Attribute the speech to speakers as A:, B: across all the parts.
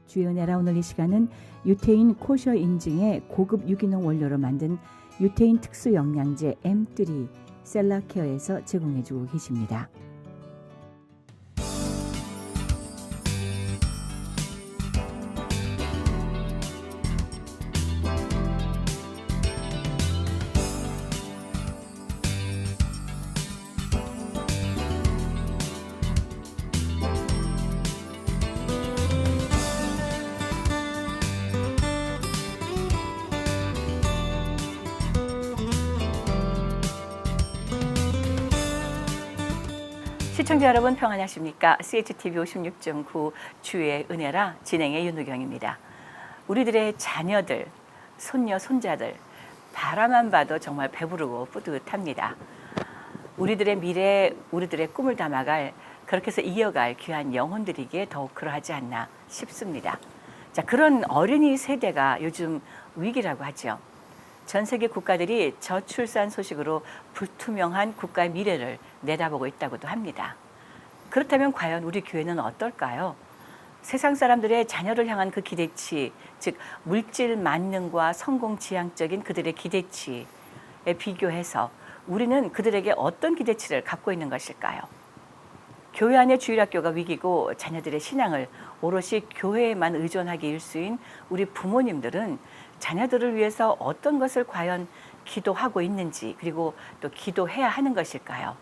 A: 주의 은혜라. 오늘 이 시간은 유태인 코셔 인증의 고급 유기농 원료로 만든 유태인 특수 영양제 M3 셀라케어에서 제공해주고 계십니다. 시청자 여러분 평안하십니까? CHTV 56.9 주의 은혜라 진행의 윤우경입니다. 우리들의 자녀들, 손녀, 손자들 바라만 봐도 정말 배부르고 뿌듯합니다. 우리들의 미래, 우리들의 꿈을 담아갈, 그렇게 해서 이어갈 귀한 영혼들이기에 더욱 그러하지 않나 싶습니다. 자, 그런 어린이 세대가 요즘 위기라고 하죠. 전 세계 국가들이 저출산 소식으로 불투명한 국가의 미래를 내다보고 있다고도 합니다. 그렇다면 과연 우리 교회는 어떨까요? 세상 사람들의 자녀를 향한 그 기대치, 즉 물질 만능과 성공 지향적인 그들의 기대치에 비교해서 우리는 그들에게 어떤 기대치를 갖고 있는 것일까요? 교회 안의 주일학교가 위기고 자녀들의 신앙을 오롯이 교회에만 의존하기 일수인 우리 부모님들은 자녀들을 위해서 어떤 것을 과연 기도하고 있는지, 그리고 또 기도해야 하는 것일까요?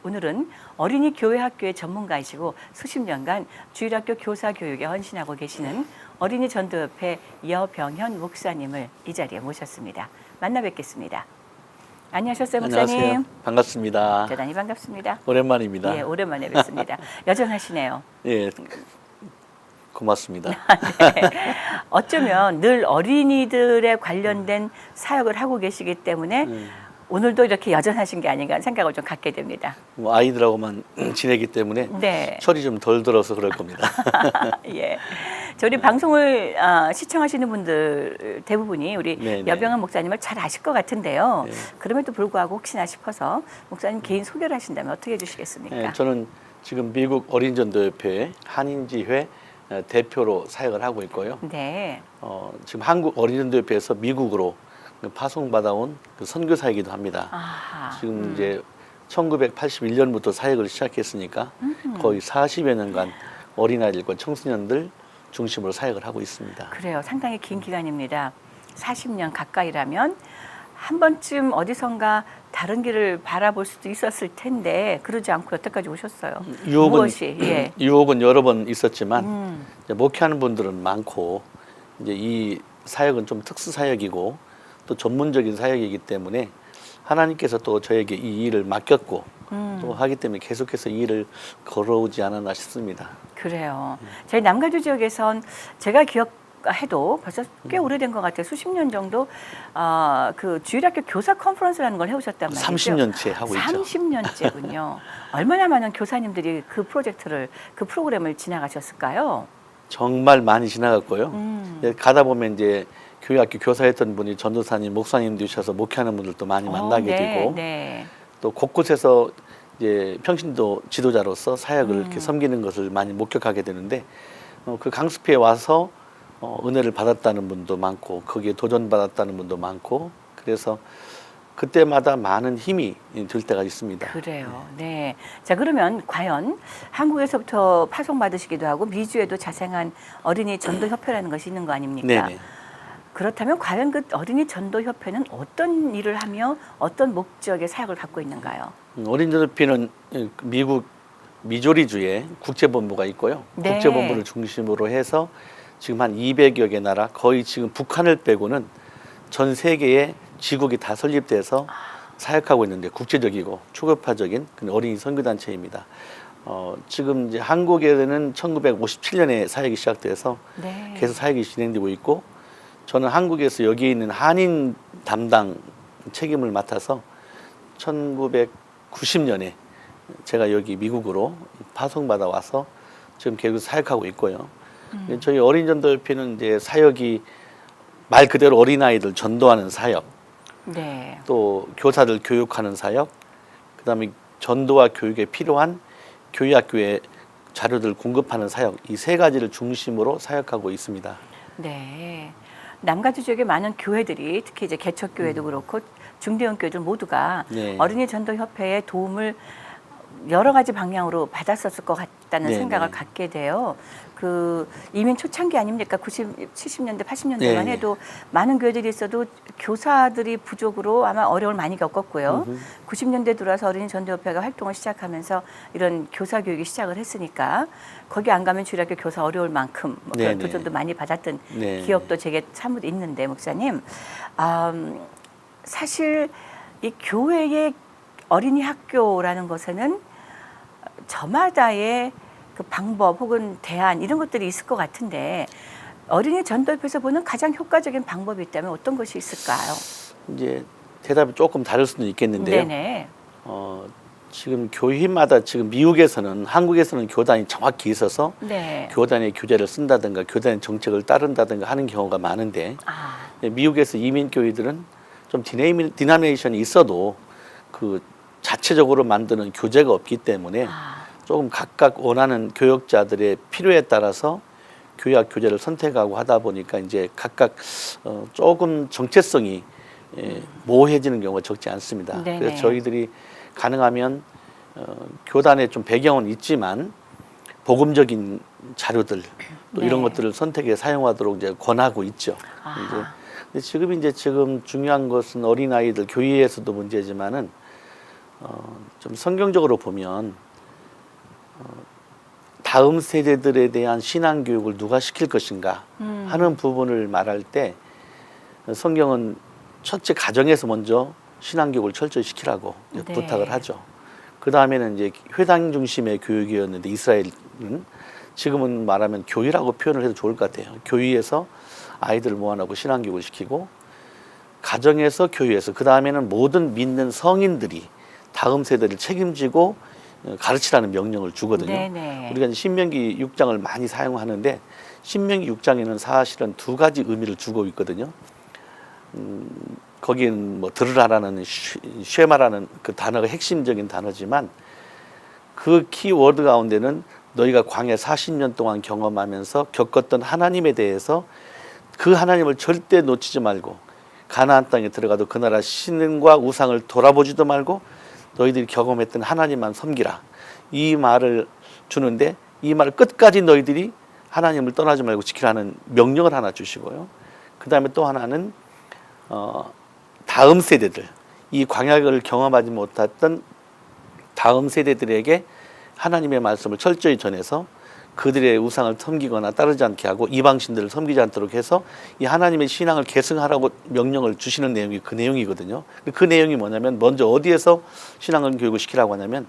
A: 오늘은 어린이 교회 학교의 전문가이시고 수십 년간 주일학교 교사 교육에 헌신하고 계시는 어린이 전도협회 여병현 목사님을 이 자리에 모셨습니다. 만나 뵙겠습니다. 안녕하셨어요, 목사님.
B: 안녕하세요. 반갑습니다.
A: 대단히 반갑습니다.
B: 오랜만입니다.
A: 예, 오랜만에 뵙습니다. 여전하시네요.
B: 예, 고맙습니다.
A: 네. 어쩌면 늘 어린이들에 관련된 사역을 하고 계시기 때문에 오늘도 이렇게 여전하신 게 아닌가 생각을 좀 갖게 됩니다.
B: 뭐 아이들하고만 지내기 때문에
A: 네.
B: 철이 좀 덜 들어서 그럴 겁니다.
A: 예. 저희 방송을 시청하시는 분들 대부분이 우리
B: 네네.
A: 여병현 목사님을 잘 아실 것 같은데요.
B: 네.
A: 그럼에도 불구하고 혹시나 싶어서 목사님 개인 소개를 하신다면 어떻게 해주시겠습니까?
B: 예, 저는 지금 미국 어린이전도협회 한인지회 대표로 사역을 하고 있고요.
A: 네.
B: 지금 한국 어린이전도협회에서 미국으로 파송받아온 그 선교사이기도 합니다.
A: 아하.
B: 지금 이제 1981년부터 사역을 시작했으니까 거의 40여 년간 어린아이들과 청소년들 중심으로 사역을 하고 있습니다.
A: 그래요. 상당히 긴 기간입니다. 40년 가까이라면 한 번쯤 어디선가 다른 길을 바라볼 수도 있었을 텐데 그러지 않고 여태까지 오셨어요. 무엇이?
B: 유혹은 여러 번 있었지만 이제 목회하는 분들은 많고 이제 이 사역은 좀 특수 사역이고 또 전문적인 사역이기 때문에 하나님께서 또 저에게 이 일을 맡겼고 또 하기 때문에 계속해서 이 일을 걸어오지 않았나 싶습니다.
A: 그래요. 저희 남가주 지역에선 제가 기억해도 벌써 꽤 오래된 것 같아요. 수십 년 정도 그 주일학교 교사 컨퍼런스라는 걸 해오셨단 말이죠.
B: 30년째 하고 있죠.
A: 30년째군요. 얼마나 많은 교사님들이 그 프로젝트를, 그 프로그램을 지나가셨을까요?
B: 정말 많이 지나갔고요. 가다 보면 이제 교회학교 교사했던 분이 전도사님, 목사님 되셔서 목회하는 분들도 많이 만나게 되고
A: 네.
B: 또 곳곳에서 이제 평신도 지도자로서 사역을 이렇게 섬기는 것을 많이 목격하게 되는데 그 강습회에 와서 은혜를 받았다는 분도 많고 거기에 도전받았다는 분도 많고 그래서 그때마다 많은 힘이 들 때가 있습니다.
A: 그래요. 네. 자, 그러면 과연 한국에서부터 파송받으시기도 하고 미주에도 자생한 어린이 전도협회라는 것이 있는 거 아닙니까?
B: 네네.
A: 그렇다면 과연 그 어린이 전도협회는 어떤 일을 하며 어떤 목적의 사역을 갖고 있는가요?
B: 어린이전도협회는 미국 미조리주에 국제본부가 있고요.
A: 네.
B: 국제본부를 중심으로 해서 지금 한 200여 개 나라, 거의 지금 북한을 빼고는 전 세계에 지국이 다 설립돼서 사역하고 있는데 국제적이고 초급화적인 어린이 선교단체입니다. 지금 이제 한국에는 1957년에 사역이 시작돼서
A: 네.
B: 계속 사역이 진행되고 있고 저는 한국에서 여기에 있는 한인 담당 책임을 맡아서 1990년에 제가 여기 미국으로 파송받아 와서 지금 계속 사역하고 있고요. 저희 어린이전도협회는 이제 사역이 말 그대로 어린아이들 전도하는 사역,
A: 네.
B: 또 교사들 교육하는 사역, 그다음에 전도와 교육에 필요한 교회학교의 자료들 공급하는 사역 이 세 가지를 중심으로 사역하고 있습니다.
A: 네. 남가주 지역의 많은 교회들이 특히 이제 개척교회도 그렇고 중대형 교회들 모두가
B: 네.
A: 어린이 전도 협회의 도움을 여러 가지 방향으로 받았었을 것 같다는
B: 네,
A: 생각을
B: 네.
A: 갖게 돼요. 그 이민 초창기 아닙니까? 70년대, 80년대만
B: 네.
A: 해도 많은 교회들이 있어도 교사들이 부족으로 아마 어려움을 많이 겪었고요. 90년대 들어와서 어린이 전도협회가 활동을 시작하면서 이런 교사 교육이 시작을 했으니까 거기 안 가면 주일학교 교사 어려울 만큼 뭐 그런
B: 네네.
A: 도전도 많이 받았던
B: 네.
A: 기억도 제게 사뭇 있는데 목사님, 사실 이 교회의 어린이 학교라는 것에는 저마다의 그 방법 혹은 대안 이런 것들이 있을 것 같은데 어린이 전도협회에서 보는 가장 효과적인 방법이 있다면 어떤 것이 있을까요?
B: 이제 대답이 조금 다를 수는 있겠는데요.
A: 네네.
B: 지금 교회마다 지금 미국에서는 한국에서는 교단이 정확히 있어서
A: 네.
B: 교단의 교재를 쓴다든가 교단의 정책을 따른다든가 하는 경우가 많은데
A: 아,
B: 미국에서 이민 교회들은 좀 디나미네이션이 있어도 그 자체적으로 만드는 교재가 없기 때문에 조금 각각 원하는 교역자들의 필요에 따라서 교회학 교재를 선택하고 하다 보니까 이제 각각 조금 정체성이 모호해지는 경우가 적지 않습니다.
A: 네네.
B: 그래서 저희들이 가능하면 교단의 좀 배경은 있지만 복음적인 자료들 또
A: 네.
B: 이런 것들을 선택해 사용하도록 이제 권하고 있죠.
A: 아하.
B: 근데 지금 중요한 것은 어린 아이들 교회에서도 문제지만은 좀 성경적으로 보면 다음 세대들에 대한 신앙 교육을 누가 시킬 것인가 하는 부분을 말할 때 성경은 첫째 가정에서 먼저 신앙 교육을 철저히 시키라고
A: 네.
B: 부탁을 하죠. 그 다음에는 이제 회당 중심의 교육이었는데 이스라엘은 지금은 말하면 교회라고 표현을 해도 좋을 것 같아요. 교회에서 아이들을 모아놓고 신앙 교육을 시키고 가정에서 교회에서 그 다음에는 모든 믿는 성인들이 다음 세대를 책임지고 가르치라는 명령을 주거든요.
A: 네네.
B: 우리가 이제 신명기 6장을 많이 사용하는데 신명기 6장에는 사실은 두 가지 의미를 주고 있거든요. 거기는 뭐 들으라라는 쉐마라는 그 단어가 핵심적인 단어지만 그 키워드 가운데는 너희가 광야 40년 동안 경험하면서 겪었던 하나님에 대해서 그 하나님을 절대 놓치지 말고 가나안 땅에 들어가도 그 나라 신과 우상을 돌아보지도 말고 너희들이 경험했던 하나님만 섬기라. 이 말을 주는데 이 말을 끝까지 너희들이 하나님을 떠나지 말고 지키라는 명령을 하나 주시고요. 그 다음에 또 하나는 다음 세대들, 이 광야를 경험하지 못했던 다음 세대들에게 하나님의 말씀을 철저히 전해서 그들의 우상을 섬기거나 따르지 않게 하고 이방신들을 섬기지 않도록 해서 이 하나님의 신앙을 계승하라고 명령을 주시는 내용이 그 내용이거든요. 그 내용이 뭐냐면 먼저 어디에서 신앙을 교육을 시키라고 하냐면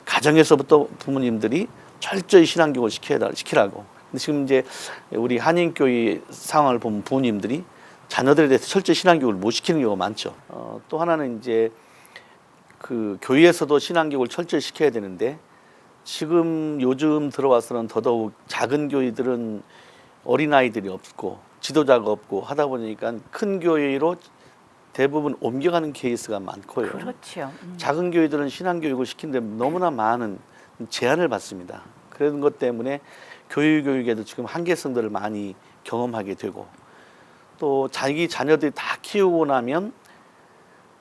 B: 가정에서부터 부모님들이 철저히 신앙 교육을 시키라고. 근데 지금 이제 우리 한인교회 상황을 보면 부모님들이 자녀들에 대해서 철저히 신앙 교육을 못 시키는 경우가 많죠. 또 하나는 이제 그 교회에서도 신앙 교육을 철저히 시켜야 되는데 지금 요즘 들어와서는 더더욱 작은 교회들은 어린아이들이 없고 지도자가 없고 하다 보니까 큰 교회로 대부분 옮겨가는 케이스가 많고요.
A: 그렇죠.
B: 작은 교회들은 신앙교육을 시키는데 너무나 많은 제한을 받습니다. 그런 것 때문에 교육에도 지금 한계성들을 많이 경험하게 되고 또 자기 자녀들이 다 키우고 나면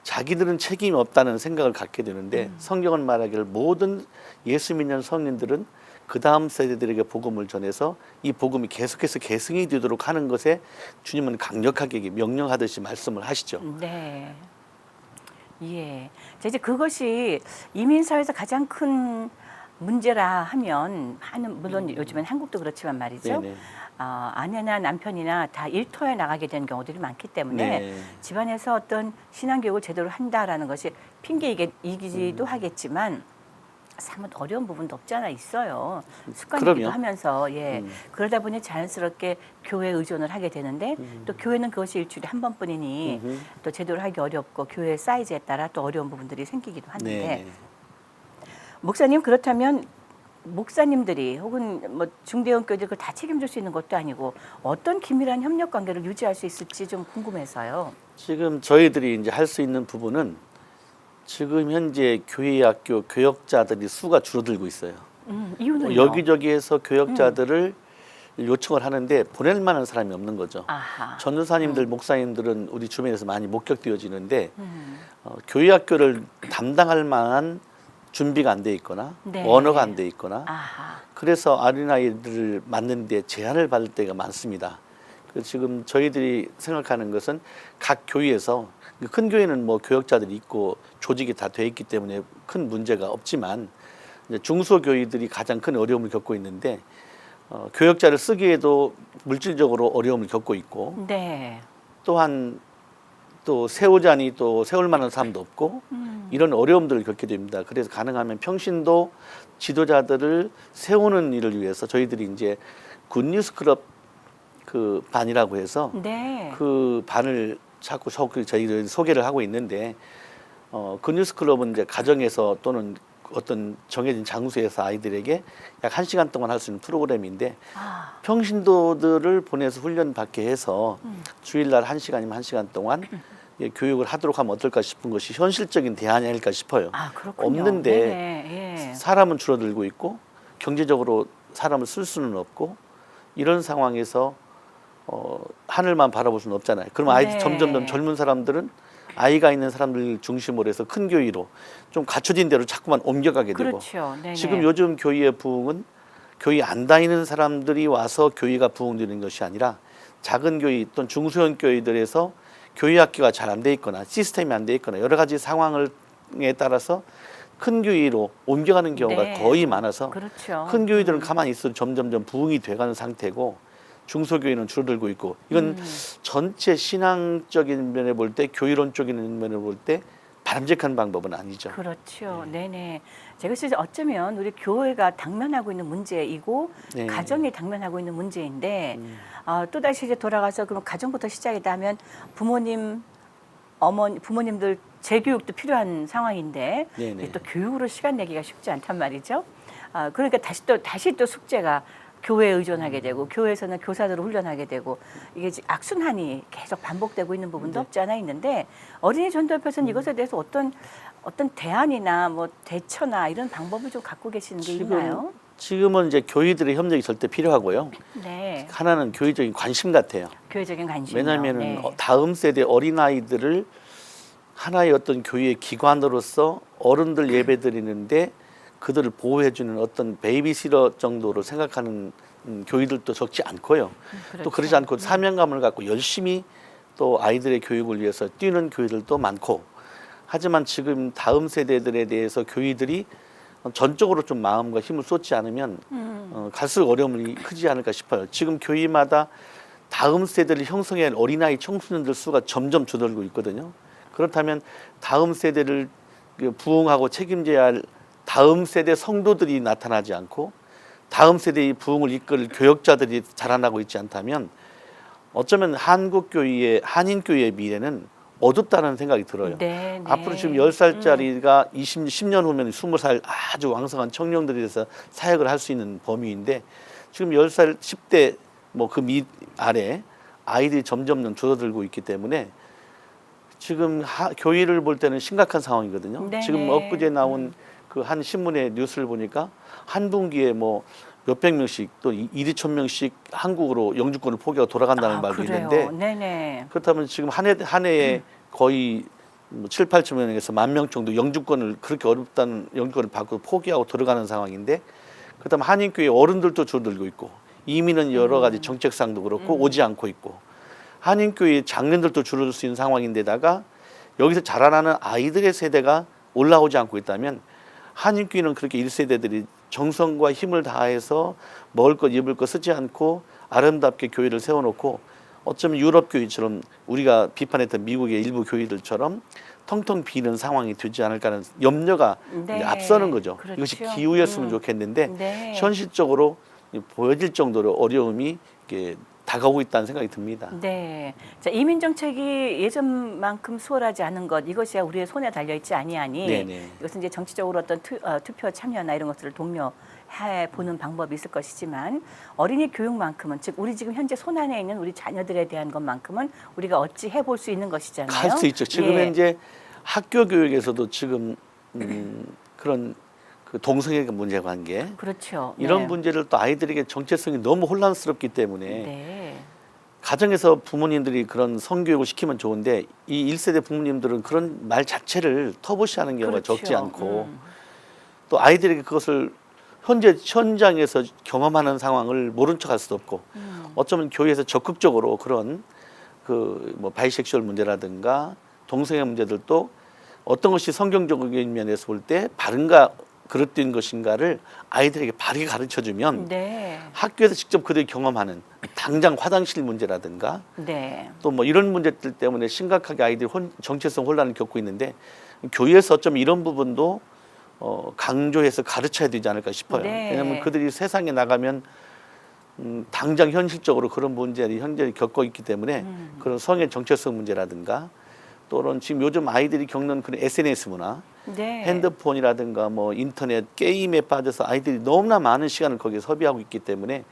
B: 자기들은 책임이 없다는 생각을 갖게 되는데 성경은 말하기를 모든 예수 믿는 성인들은 그 다음 세대들에게 복음을 전해서 이 복음이 계속해서 계승이 되도록 하는 것에 주님은 강력하게 명령하듯이 말씀을 하시죠.
A: 네. 예. 이제 그것이 이민사회에서 가장 큰 문제라 하면 많은 물론 요즘엔 한국도 그렇지만 말이죠.
B: 네네.
A: 아내나 남편이나 다 일터에 나가게 되는 경우들이 많기 때문에
B: 네.
A: 집안에서 어떤 신앙교육을 제대로 한다라는 것이 핑계이기도 하겠지만 사뭇 어려운 부분도 없지 않아 있어요. 습관이기도
B: 그럼요.
A: 하면서 그러다 보니 자연스럽게 교회에 의존을 하게 되는데 또 교회는 그것이 일주일에 한 번뿐이니 또 제대로 하기 어렵고 교회 사이즈에 따라 또 어려운 부분들이 생기기도 하는데
B: 네.
A: 목사님 그렇다면 목사님들이 혹은 뭐 중대형 교회들 그걸 다 책임질 수 있는 것도 아니고 어떤 긴밀한 협력 관계를 유지할 수 있을지 좀 궁금해서요.
B: 지금 저희들이 이제 할 수 있는 부분은 지금 현재 교회 학교 교역자들이 수가 줄어들고 있어요.
A: 이유는요?
B: 여기저기에서 교역자들을 요청을 하는데 보낼 만한 사람이 없는 거죠.
A: 아하.
B: 전도사님들, 목사님들은 우리 주변에서 많이 목격되어지는데 교회학교를 담당할 만한 준비가 안 돼 있거나
A: 네.
B: 언어가 안 돼 있거나
A: 아하.
B: 그래서 어린아이들을 맡는데 제한을 받을 때가 많습니다. 지금 저희들이 생각하는 것은 각 교회에서 큰 교회는 뭐 교역자들이 있고 조직이 다 돼 있기 때문에 큰 문제가 없지만 이제 중소교회들이 가장 큰 어려움을 겪고 있는데 교역자를 쓰기에도 물질적으로 어려움을 겪고 있고
A: 네.
B: 또한 또 세우자니 또 세울 만한 사람도 없고 이런 어려움들을 겪게 됩니다. 그래서 가능하면 평신도 지도자들을 세우는 일을 위해서 저희들이 이제 굿뉴스 클럽 그 반이라고 해서
A: 네.
B: 그 반을 자꾸 저희들이 소개를 하고 있는데 굿뉴스 클럽은 이제 가정에서 또는 어떤 정해진 장소에서 아이들에게 약 1시간 동안 할 수 있는 프로그램인데
A: 아.
B: 평신도들을 보내서 훈련 받게 해서 주일날 1시간이면 1시간 동안 교육을 하도록 하면 어떨까 싶은 것이 현실적인 대안이 아닐까 싶어요.
A: 아, 그렇군요.
B: 없는데
A: 네네. 예.
B: 사람은 줄어들고 있고 경제적으로 사람을 쓸 수는 없고 이런 상황에서 하늘만 바라볼 수는 없잖아요. 그럼 아이들
A: 네.
B: 점점 젊은 사람들은 아이가 있는 사람들 중심으로 해서 큰 교회로 좀 갖춰진 대로 자꾸만 옮겨가게 되고
A: 그렇죠. 네네.
B: 지금 요즘 교회의 부흥은 교회 안 다니는 사람들이 와서 교회가 부흥되는 것이 아니라 작은 교회 또는 중소형 교회들에서 교회 학교가 잘 안 돼 있거나 시스템이 안 돼 있거나 여러 가지 상황에 따라서 큰 교회로 옮겨가는 경우가
A: 네.
B: 거의 많아서
A: 그렇죠.
B: 큰 교회들은 가만히 있어도 점점점 부흥이 돼가는 상태고 중소교회는 줄어들고 있고 이건 전체 신앙적인 면에 볼 때 교회론적인 면에 볼 때 바람직한 방법은 아니죠.
A: 그렇죠. 네네. 제가 진짜 어쩌면 우리 교회가 당면하고 있는 문제이고
B: 네.
A: 가정이 당면하고 있는 문제인데 또다시 이제 돌아가서 그럼 가정부터 시작이다 하면 부모님들 재교육도 필요한 상황인데
B: 네네.
A: 또 교육으로 시간 내기가 쉽지 않단 말이죠. 그러니까 다시 또 숙제가 교회에 의존하게 되고 교회에서는 교사들을 훈련하게 되고 이게 악순환이 계속 반복되고 있는 부분도 없지 않아 있는데 어린이 전도협회에서는 이것에 대해서 어떤 대안이나 뭐 대처나 이런 방법을 좀 갖고 계시는 게 있나요?
B: 지금은 이제 교회들의 협력이 절대 필요하고요.
A: 네,
B: 하나는 교회적인 관심 같아요.
A: 교회적인 관심.
B: 왜냐하면은
A: 네.
B: 다음 세대 어린아이들을 하나의 어떤 교회의 기관으로서 어른들 예배드리는데 그들을 보호해주는 어떤 베이비시터 정도로 생각하는 교회들도 적지 않고요.
A: 그렇죠.
B: 또 그러지 않고 사명감을 갖고 열심히 또 아이들의 교육을 위해서 뛰는 교회들도 많고 하지만 지금 다음 세대들에 대해서 교회들이 전적으로 좀 마음과 힘을 쏟지 않으면 갈수록 어려움이 크지 않을까 싶어요. 지금 교회마다 다음 세대를 형성할 어린아이 청소년들 수가 점점 줄어들고 있거든요. 그렇다면 다음 세대를 부흥하고 책임져야 할 다음 세대 성도들이 나타나지 않고 다음 세대의 부흥을 이끌 교역자들이 자라나고 있지 않다면 어쩌면 한국교회의 한인교회의 미래는 어둡다는 생각이 들어요.
A: 네, 네.
B: 앞으로 지금 10살짜리가 10년 후면 20살 아주 왕성한 청년들이 돼서 사역을 할 수 있는 범위인데 지금 10살 10대 뭐 그 아래 아이들이 점점 줄어들고 있기 때문에 지금 교회를 볼 때는 심각한 상황이거든요.
A: 네네.
B: 지금 엊그제 나온 그 한 신문의 뉴스를 보니까 한 분기에 뭐 몇백 명씩 또 2,000명씩 한국으로 영주권을 포기하고 돌아간다는 말도
A: 그래요.
B: 있는데
A: 네네.
B: 그렇다면 지금 한 해에 거의 뭐 7, 8천 명에서 10,000명 정도 영주권을 그렇게 어렵다는 영주권을 받고 포기하고 들어가는 상황인데 그렇다면 한인교회 어른들도 줄어들고 있고 이민은 여러 가지 정책상도 그렇고 오지 않고 있고 한인교회 장년들도 줄어들 수 있는 상황인데다가 여기서 자라나는 아이들의 세대가 올라오지 않고 있다면 한인교회는 그렇게 1세대들이 정성과 힘을 다해서 먹을 것 입을 것 쓰지 않고 아름답게 교회를 세워놓고 어쩌면 유럽 교회처럼 우리가 비판했던 미국의 일부 교회들처럼 텅텅 비는 상황이 되지 않을까라는 염려가
A: 네.
B: 이제 앞서는 거죠.
A: 그렇죠.
B: 이것이 기후였으면 좋겠는데
A: 네.
B: 현실적으로 보여질 정도로 어려움이 이렇게 다가오고 있다는 생각이 듭니다.
A: 네. 자, 이민 정책이 예전만큼 수월하지 않은 것 이것이 우리의 손에 달려 있지 아니하니
B: 네네.
A: 이것은 이제 정치적으로 어떤 투표 참여나 이런 것들을 독려해 보는 방법이 있을 것이지만 어린이 교육만큼은 즉 우리 지금 현재 손 안에 있는 우리 자녀들에 대한 것만큼은 우리가 어찌 해볼 수 있는 것이잖아요.
B: 할 수 있죠. 지금은
A: 예.
B: 이제 학교 교육에서도 지금 그런 그 동성애 문제 관계
A: 그렇죠.
B: 이런
A: 네.
B: 문제를 또 아이들에게 정체성이 너무 혼란스럽기 때문에
A: 네.
B: 가정에서 부모님들이 그런 성교육을 시키면 좋은데 이 1세대 부모님들은 그런 말 자체를 터부시하는 경우가
A: 그렇죠.
B: 적지 않고 또 아이들에게 그것을 현재 현장에서 경험하는 상황을 모른 척할 수도 없고 어쩌면 교회에서 적극적으로 그런 그 뭐 바이섹슈얼 문제라든가 동성애 문제들도 어떤 것이 성경적인 면에서 볼 때 바른가 그릇된 것인가를 아이들에게 바르게 가르쳐주면
A: 네.
B: 학교에서 직접 그들이 경험하는 당장 화장실 문제라든가
A: 네.
B: 또 뭐 이런 문제들 때문에 심각하게 아이들이 정체성 혼란을 겪고 있는데 교회에서 어쩌면 이런 부분도 강조해서 가르쳐야 되지 않을까 싶어요.
A: 네.
B: 왜냐하면 그들이 세상에 나가면 당장 현실적으로 그런 문제를 현재 겪고 있기 때문에 그런 성의 정체성 문제라든가 또는 지금 요즘 아이들이 겪는 그런 SNS 문화,
A: 네.
B: 핸드폰이라든가 뭐 인터넷 게임에 빠져서 아이들이 너무나 많은 시간을 거기에 소비하고 있기 때문에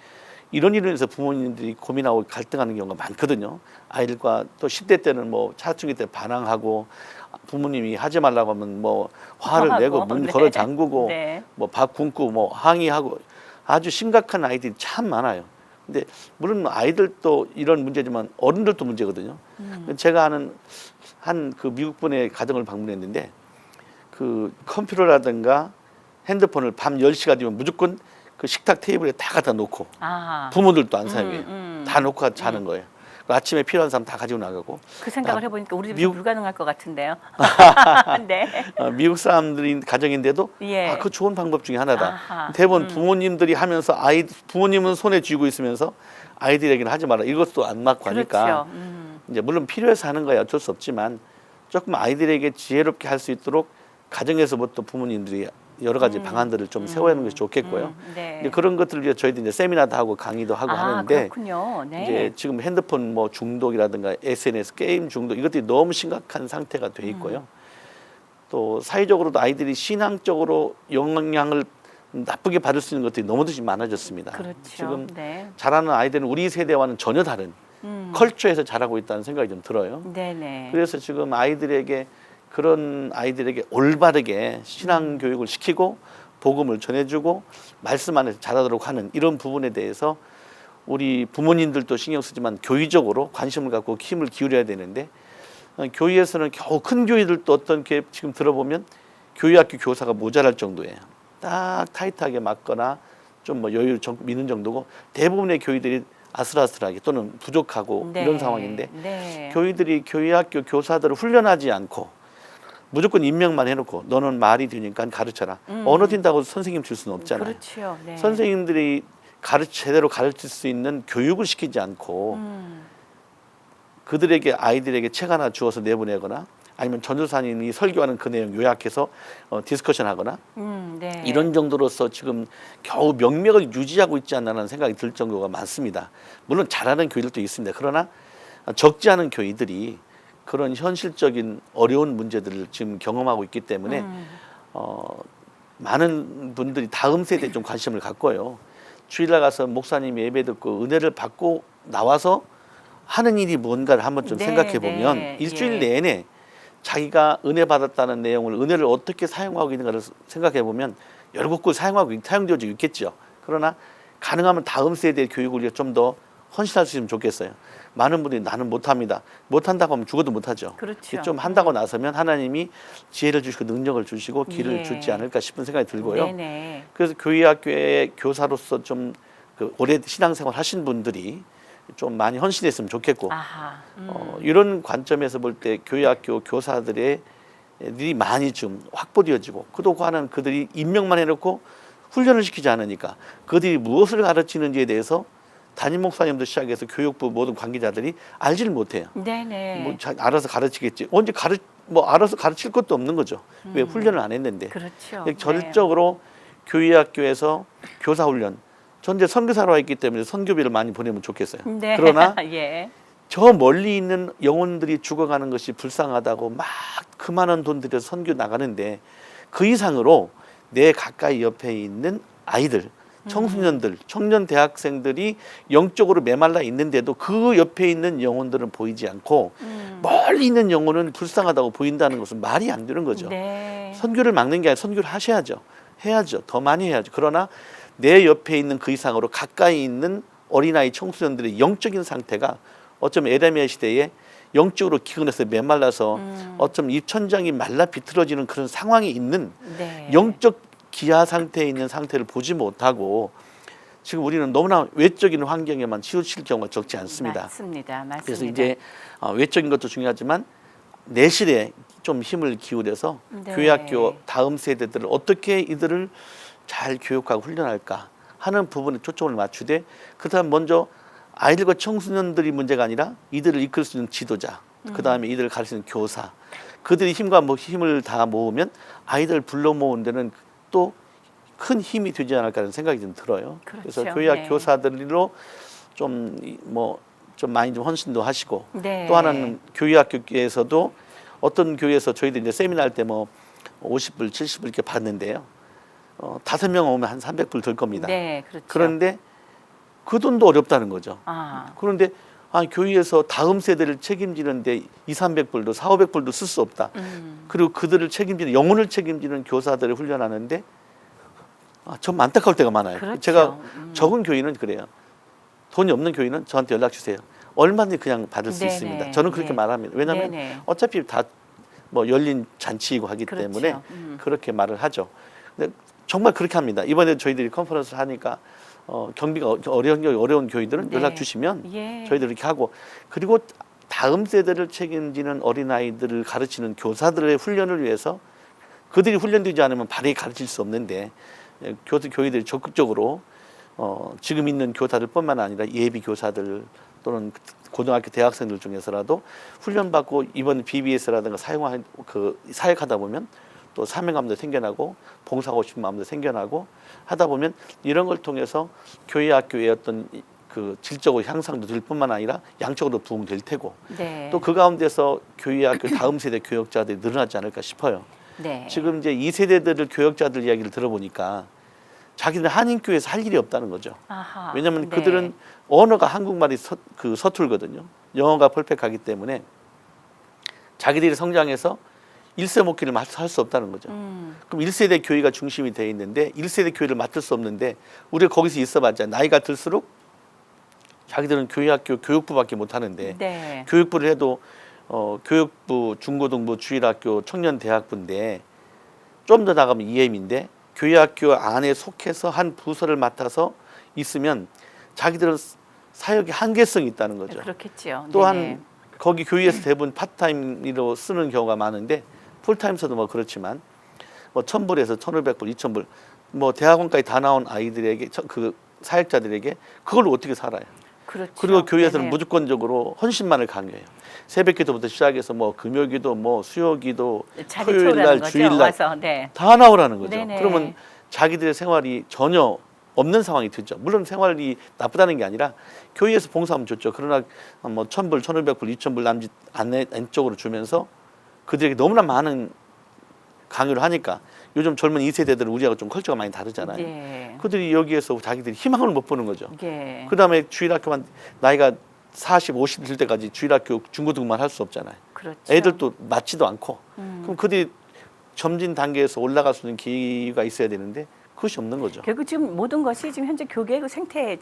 B: 이런 일로 인해서 부모님들이 고민하고 갈등하는 경우가 많거든요. 아이들과 또 10대 때는 뭐 사춘기 때 반항하고 부모님이 하지 말라고 하면 뭐 화를 내고 문
A: 네.
B: 걸어 잠그고
A: 네.
B: 뭐 밥 굶고 뭐 항의하고 아주 심각한 아이들이 참 많아요. 근데 물론 아이들도 이런 문제지만 어른들도 문제거든요. 제가 아는 한 그 미국 분의 가정을 방문했는데 그 컴퓨터라든가 핸드폰을 밤 10시가 되면 무조건 그 식탁 테이블에 다 갖다 놓고
A: 아.
B: 부모들도 안 사용해요. 다 놓고 자는 거예요. 아침에 필요한 사람 다 가지고 나가고.
A: 그 생각을 해보니까 우리 집에서
B: 미국-
A: 불가능할 것 같은데요. 네.
B: 미국 사람들인 가정인데도
A: 예.
B: 그 좋은 방법 중에 하나다.
A: 아하.
B: 대부분 부모님들이 하면서 부모님은 손에 쥐고 있으면서 아이들에게는 하지 마라. 이것도 안 맞고 하니까
A: 그렇죠.
B: 이제 물론 필요해서 하는 거야 어쩔 수 없지만 조금 아이들에게 지혜롭게 할 수 있도록 가정에서부터 부모님들이 여러 가지 방안들을 좀 세워야 것이 좋겠고요.
A: 네.
B: 이제 그런 것들을 위해 저희도 이제 세미나도 하고 강의도 하고 하는데
A: 그렇군요. 네.
B: 이제 지금 핸드폰 뭐 중독이라든가 SNS 게임 중독 이것들이 너무 심각한 상태가 돼 있고요. 또 사회적으로도 아이들이 신앙적으로 영향을 나쁘게 받을 수 있는 것들이 너무도 많아졌습니다.
A: 그렇죠.
B: 지금
A: 네.
B: 자라는 아이들은 우리 세대와는 전혀 다른 컬처에서 자라고 있다는 생각이 좀 들어요.
A: 네네.
B: 그래서 지금 아이들에게 그런 아이들에게 올바르게 신앙 교육을 시키고 복음을 전해주고 말씀 안에서 자라도록 하는 이런 부분에 대해서 우리 부모님들도 신경 쓰지만 교의적으로 관심을 갖고 힘을 기울여야 되는데 교회에서는 겨우 큰 교회들도 어떤 게 지금 들어보면 교회학교 교사가 모자랄 정도예요. 딱 타이트하게 맞거나 좀 뭐 여유를 미는 정도고 대부분의 교회들이 아슬아슬하게 또는 부족하고
A: 네.
B: 이런 상황인데
A: 네.
B: 교회들이 교회학교 교사들을 훈련하지 않고 무조건 임명만 해놓고 너는 말이 되니까 가르쳐라. 언어 된다고 선생님 줄 수는 없잖아요.
A: 그렇죠. 네.
B: 선생님들이 제대로 가르칠 수 있는 교육을 시키지 않고 그들에게 아이들에게 책 하나 주어서 내보내거나 아니면 전도사님이 설교하는 그 내용 요약해서 디스커션하거나
A: 네.
B: 이런 정도로서 지금 겨우 명맥을 유지하고 있지 않나라는 생각이 들 정도가 많습니다. 물론 잘하는 교회들도 있습니다. 그러나 적지 않은 교회들이 그런 현실적인 어려운 문제들을 지금 경험하고 있기 때문에 많은 분들이 다음 세대에 좀 관심을 갖고요. 주일날 가서 목사님 예배 듣고 은혜를 받고 나와서 하는 일이 뭔가를 한번 좀
A: 네,
B: 생각해 보면
A: 네,
B: 일주일
A: 예.
B: 내내 자기가 은혜 받았다는 내용을 은혜를 어떻게 사용하고 있는가를 생각해 보면 열곡을 사용되어지고 있겠죠. 그러나 가능하면 다음 세대의 교육을 위해 좀 더 헌신할 수 있으면 좋겠어요. 많은 분들이 나는 못합니다. 못한다고 하면 죽어도 못하죠.
A: 그렇죠.
B: 좀 한다고 나서면 하나님이 지혜를 주시고 능력을 주시고 길을
A: 예.
B: 주지 않을까 싶은 생각이 들고요.
A: 네네.
B: 그래서 교회학교의 교사로서 좀 그 오래 신앙생활 하신 분들이 좀 많이 헌신했으면 좋겠고
A: 아하.
B: 이런 관점에서 볼 때 교회학교 교사들의 일이 많이 좀 확보되어지고 그동안은 그들이 임명만 해놓고 훈련을 시키지 않으니까 그들이 무엇을 가르치는지에 대해서 담임 목사님도 시작해서 교육부 모든 관계자들이 알지를 못해요.
A: 네네.
B: 뭐 알아서 가르치겠지. 언제 알아서 가르칠 것도 없는 거죠. 왜 훈련을 안 했는데.
A: 그렇죠.
B: 절적으로 교회학교에서 교사 훈련. 전 이제 선교사로 있기 때문에 선교비를 많이 보내면 좋겠어요.
A: 네.
B: 그러나
A: 예.
B: 저 멀리 있는 영혼들이 죽어가는 것이 불쌍하다고 막 그 많은 돈 들여서 선교 나가는데 그 이상으로 내 가까이 옆에 있는 아이들, 청소년들, 청년 대학생들이 영적으로 메말라 있는데도 그 옆에 있는 영혼들은 보이지 않고 멀리 있는 영혼은 불쌍하다고 보인다는 것은 말이 안 되는 거죠.
A: 네.
B: 선교를 막는 게 아니라 선교를 하셔야죠. 해야죠. 더 많이 해야죠. 그러나 내 옆에 있는 그 이상으로 가까이 있는 어린아이 청소년들의 영적인 상태가 어쩌면 에레미야 시대에 영적으로 기근해서 메말라서 어쩌면 입천장이 말라 비틀어지는 그런 상황에 있는
A: 네.
B: 영적 기아 상태에 있는 상태를 보지 못하고 지금 우리는 너무나 외적인 환경에만 치우칠 경우가 적지 않습니다.
A: 맞습니다.
B: 그래서 이제 외적인 것도 중요하지만 내실에 좀 힘을 기울여서
A: 네.
B: 교회학교 다음 세대들을 어떻게 이들을 잘 교육하고 훈련할까 하는 부분에 초점을 맞추되 그다음 먼저 아이들과 청소년들이 문제가 아니라 이들을 이끌 수 있는 지도자, 그다음에 이들을 가르치는 교사, 그들이 힘을 다 모으면 아이들 불러 모은 데는 또 큰 힘이 되지 않을까 하는 생각이 좀 들어요.
A: 그렇죠.
B: 그래서 교회학
A: 네.
B: 교사들로 좀 많이 좀 헌신도 하시고
A: 네.
B: 또 하나는 교회학교에서도 어떤 교회에서 저희들 이제 세미나 할 때 뭐 50불, 70불 이렇게 받는데요. 5명 오면 한 300불 들 겁니다.
A: 네, 그렇죠.
B: 그런데 그 돈도 어렵다는 거죠.
A: 아,
B: 그런데 교회에서 다음 세대를 책임지는데 200~300불도 400~500불도 쓸 수 없다. 그리고 그들을 책임지는 영혼을 책임지는 교사들을 훈련하는데 좀 안타까울 때가 많아요.
A: 그렇죠.
B: 제가 적은 교회는 그래요. 돈이 없는 교회는 저한테 연락 주세요. 얼마든지 그냥 받을 수
A: 네네.
B: 있습니다. 저는 그렇게
A: 네.
B: 말합니다. 왜냐하면
A: 네네.
B: 어차피 다 뭐 열린 잔치이고 하기
A: 그렇죠.
B: 때문에 그렇게 말을 하죠. 근데 정말 그렇게 합니다. 이번에 저희들이 컨퍼런스를 하니까 경비가 어려운 교회들은
A: 네.
B: 연락 주시면
A: 예.
B: 저희들 이렇게 하고 그리고 다음 세대를 책임지는 어린아이들을 가르치는 교사들의 훈련을 위해서 그들이 훈련되지 않으면 바르게 가르칠 수 없는데 교회들이 적극적으로 지금 있는 교사들뿐만 아니라 예비 교사들 또는 고등학교 대학생들 중에서라도 훈련받고 이번 BBS라든가 사역하다 보면 또 사명감도 생겨나고 봉사하고 싶은 마음도 생겨나고 하다 보면 이런 걸 통해서 교회 학교의 어떤 그 질적으로 향상도 될 뿐만 아니라 양적으로 부흥될 테고
A: 네.
B: 또 그 가운데서 교회 학교 다음 세대 교역자들이 늘어나지 않을까 싶어요.
A: 네.
B: 지금 이제 2세대들을 교역자들 이야기를 들어보니까 자기들 한인교회에서 할 일이 없다는 거죠.
A: 아하.
B: 왜냐하면
A: 네.
B: 그들은 언어가 한국말이 서툴거든요. 영어가 펄펙하기 때문에 자기들이 성장해서 1세 목회를 할 수 없다는 거죠. 그럼 1세대 교회가 중심이 되어 있는데 1세대 교회를 맡을 수 없는데 우리가 거기서 있어봤자 나이가 들수록 자기들은 교회학교 교육부밖에 못하는데
A: 네.
B: 교육부를 해도 교육부, 중고등부, 주일학교, 청년대학부인데 좀 더 나가면 EM인데 교회학교 안에 속해서 한 부서를 맡아서 있으면 자기들은 사역의 한계성이 있다는 거죠.
A: 그렇겠죠.
B: 또한
A: 네네.
B: 거기 교회에서 대부분 파트타임으로 쓰는 경우가 많은데 풀타임서도 뭐 그렇지만 뭐 1,000불에서 1,500불, 2,000불 뭐 대학원까지 다 나온 아이들에게 그 사역자들에게 그걸 어떻게 살아요?
A: 그렇죠.
B: 그리고 교회에서는
A: 네네.
B: 무조건적으로 헌신만을 강요해요. 새벽기도부터 시작해서 뭐 금요기도, 뭐 수요기도,
A: 자리
B: 토요일날,
A: 채우라는 거죠.
B: 주일날
A: 와서. 네.
B: 다 나오라는 거죠.
A: 네네.
B: 그러면 자기들의 생활이 전혀 없는 상황이 되죠. 물론 생활이 나쁘다는 게 아니라 교회에서 봉사하면 좋죠. 그러나 뭐 1,000불, 1,500불, 2,000불 남짓 안쪽으로 주면서 그들에게 너무나 많은 강요를 하니까 요즘 젊은 2세대들은 우리하고 좀 컬처가 많이 다르잖아요.
A: 네.
B: 그들이 여기에서 자기들이 희망을 못 보는 거죠.
A: 예.
B: 그다음에 주일학교만 나이가 40, 50 될 때까지 주일학교 중고등만 할 수 없잖아요.
A: 그렇죠.
B: 애들도 맞지도 않고 그럼 그들이 점진 단계에서 올라갈 수 있는 기회가 있어야 되는데 그것이 없는 거죠.
A: 결국 지금 모든 것이 지금 현재 교계의 그 생태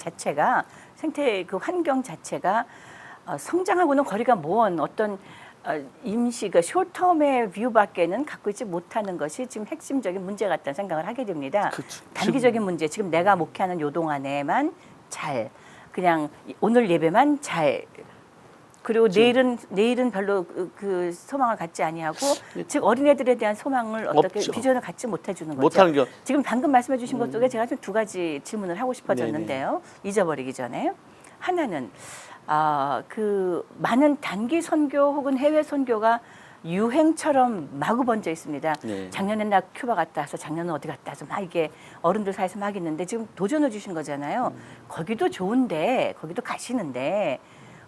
A: 그 환경 자체가 성장하고는 거리가 먼 어떤 임시 그 쇼텀의 뷰밖에는 갖고 있지 못하는 것이 지금 핵심적인 문제 같다는 생각을 하게 됩니다.
B: 그렇죠.
A: 단기적인 문제, 지금 내가 목회하는 요 동안에만 잘, 그냥 오늘 예배만 잘, 그리고 내일은 별로 그 소망을 갖지 아니하고, 즉 어린애들에 대한 소망을 어떻게
B: 없죠.
A: 비전을 갖지 못해주는 거죠.
B: 못하는 게
A: 지금 방금 말씀해주신 것 속에 제가 좀 두 가지 질문을 하고 싶어졌는데요. 잊어버리기 전에 하나는 그 많은 단기 선교 혹은 해외 선교가 유행처럼 마구 번져 있습니다.
B: 네.
A: 작년에 나 큐바 갔다 와서 작년은 어디 갔다 와서 막 이게 어른들 사이에서 막 있는데 지금 도전을 주신 거잖아요. 거기도 좋은데 거기도 가시는데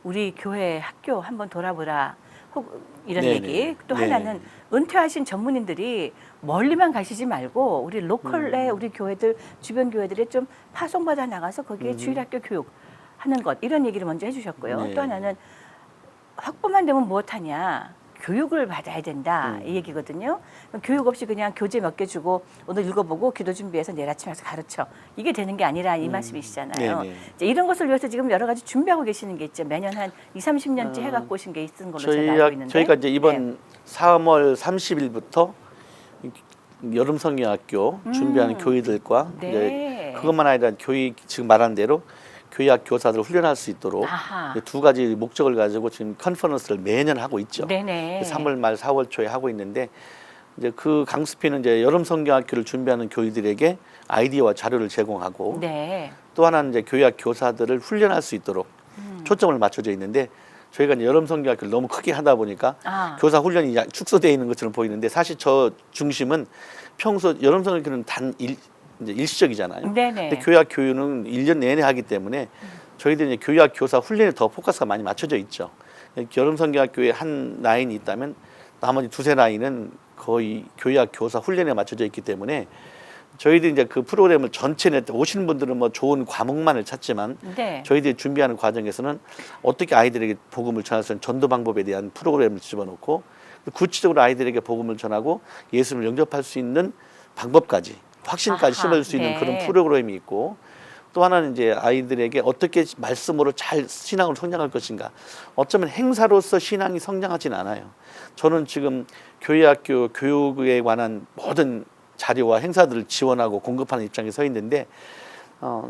A: 우리 교회 학교 한번 돌아보라 혹 이런
B: 네네.
A: 얘기. 또
B: 네네.
A: 하나는 은퇴하신 전문인들이 멀리만 가시지 말고 우리 로컬의 우리 교회들 주변 교회들에 좀 파송받아 나가서 거기에 주일학교 교육 하는 것 이런 얘기를 먼저 해주셨고요.
B: 네.
A: 또 하나는 확보만 되면 무엇하냐. 교육을 받아야 된다 이 얘기거든요. 교육 없이 그냥 교재 몇 개 주고 오늘 읽어보고 기도 준비해서 내일 아침에 와서 가르쳐 이게 되는 게 아니라 이 말씀이시잖아요.
B: 네네.
A: 이제 이런 것을 위해서 지금 여러 가지 준비하고 계시는 게 있죠. 매년 한 20-30년째 해갖고 오신 게 있는 걸로 제가 알고 있는데
B: 저희가 이제 이번 3월 30일부터 여름 성경학교 준비하는 교회들과
A: 네.
B: 이제 그것만 아니라 교회 지금 말한 대로 교회학 교사들을 훈련할 수 있도록
A: 아하.
B: 두 가지 목적을 가지고 지금 컨퍼런스를 매년 하고 있죠.
A: 네네.
B: 3월 말 4월 초에 하고 있는데 이제 그 강습회는 이제 여름 성경학교를 준비하는 교회들에게 아이디어와 자료를 제공하고
A: 네.
B: 또 하나는 이제 교회학 교사들을 훈련할 수 있도록 초점을 맞춰져 있는데 저희가 이제 여름 성경학교를 너무 크게 하다 보니까 교사 훈련이 축소되어 있는 것처럼 보이는데 사실 저 중심은 평소 여름 성경학교는 이제 일시적이잖아요.
A: 네네.
B: 근데 교회학 교육은 1년 내내 하기 때문에 저희들이 이제 교회학 교사 훈련에 더 포커스가 많이 맞춰져 있죠. 여름 성경학교에 한 라인이 있다면 나머지 두세 라인은 거의 교회학 교사 훈련에 맞춰져 있기 때문에 저희들이 이제 그 프로그램을 전체 오시는 분들은 뭐 좋은 과목만을 찾지만
A: 네.
B: 저희들이 준비하는 과정에서는 어떻게 아이들에게 복음을 전할 수 있는 전도 방법에 대한 프로그램을 집어넣고 구체적으로 아이들에게 복음을 전하고 예수를 영접할 수 있는 방법까지 확신까지
A: 아하,
B: 심을 수 있는
A: 네.
B: 그런 프로그램이 있고 또 하나는 이제 아이들에게 어떻게 말씀으로 잘 신앙을 성장할 것인가. 어쩌면 행사로서 신앙이 성장하진 않아요. 저는 지금 교회학교 교육에 관한 모든 자료와 행사들을 지원하고 공급하는 입장에 서 있는데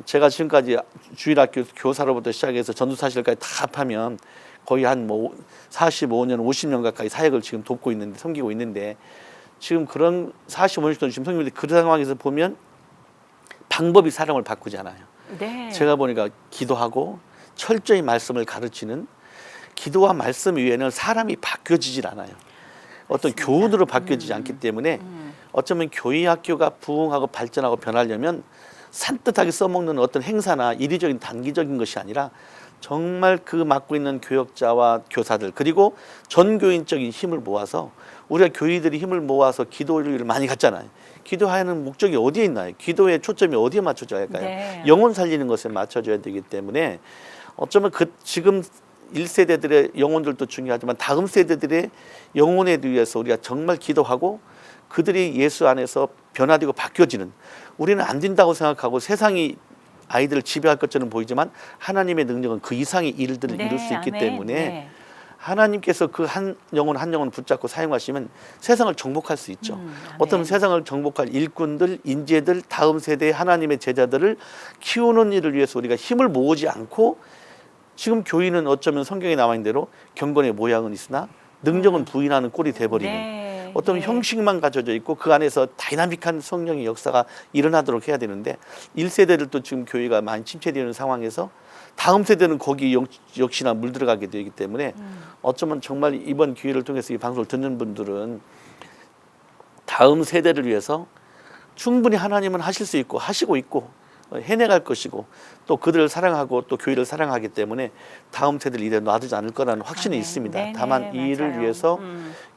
B: 제가 지금까지 주일학교 교사로부터 시작해서 전도사실까지 다 합하면 거의 한 뭐 45년, 50년 가까이 사역을 지금 돕고 있는데 섬기고 있는데 지금 그런 45년 동안 지금 섬기는데 그 상황에서 보면 방법이 사람을 바꾸지 않아요.
A: 네.
B: 제가 보니까 기도하고 철저히 말씀을 가르치는 기도와 말씀 외에는 사람이 바뀌어지질 않아요. 어떤
A: 맞습니다.
B: 교훈으로 바뀌어지지 않기 때문에 어쩌면 교회 학교가 부흥하고 발전하고 변하려면 산뜻하게 써먹는 어떤 행사나 이리적인 단기적인 것이 아니라 정말 그 맡고 있는 교역자와 교사들 그리고 전교인적인 힘을 모아서 우리가 교회들이 힘을 모아서 기도를 많이 갔잖아요. 기도하는 목적이 어디에 있나요? 기도의 초점이 어디에 맞춰져야 할까요?
A: 네.
B: 영혼 살리는 것에 맞춰져야 되기 때문에 어쩌면 지금 1세대들의 영혼들도 중요하지만 다음 세대들의 영혼에 위해서 우리가 정말 기도하고 그들이 예수 안에서 변화되고 바뀌어지는 우리는 안 된다고 생각하고 세상이 아이들을 지배할 것처럼 보이지만 하나님의 능력은 그 이상의 일들을
A: 네,
B: 이룰 수 있기
A: 아멘.
B: 때문에
A: 네.
B: 하나님께서 그 한 영혼 붙잡고 사용하시면 세상을 정복할 수 있죠. 어떤
A: 아멘.
B: 세상을 정복할 일꾼들, 인재들, 다음 세대의 하나님의 제자들을 키우는 일을 위해서 우리가 힘을 모으지 않고 지금 교인은 어쩌면 성경에 나와 있는 대로 경건의 모양은 있으나 능력은 부인하는 꼴이 돼버리는
A: 네.
B: 어떤
A: 네.
B: 형식만 가져져 있고 그 안에서 다이나믹한 성령의 역사가 일어나도록 해야 되는데 1세대들도 지금 교회가 많이 침체되는 상황에서 다음 세대는 거기 역시나 물들어가게 되기 때문에 어쩌면 정말 이번 기회를 통해서 이 방송을 듣는 분들은 다음 세대를 위해서 충분히 하나님은 하실 수 있고 하시고 있고 해내갈 것이고 또 그들을 사랑하고 또 교회를 사랑하기 때문에 다음 세대를 이래 놔두지 않을 거라는 확신이
A: 아멘.
B: 있습니다.
A: 네네,
B: 다만 이 일을
A: 맞아요.
B: 위해서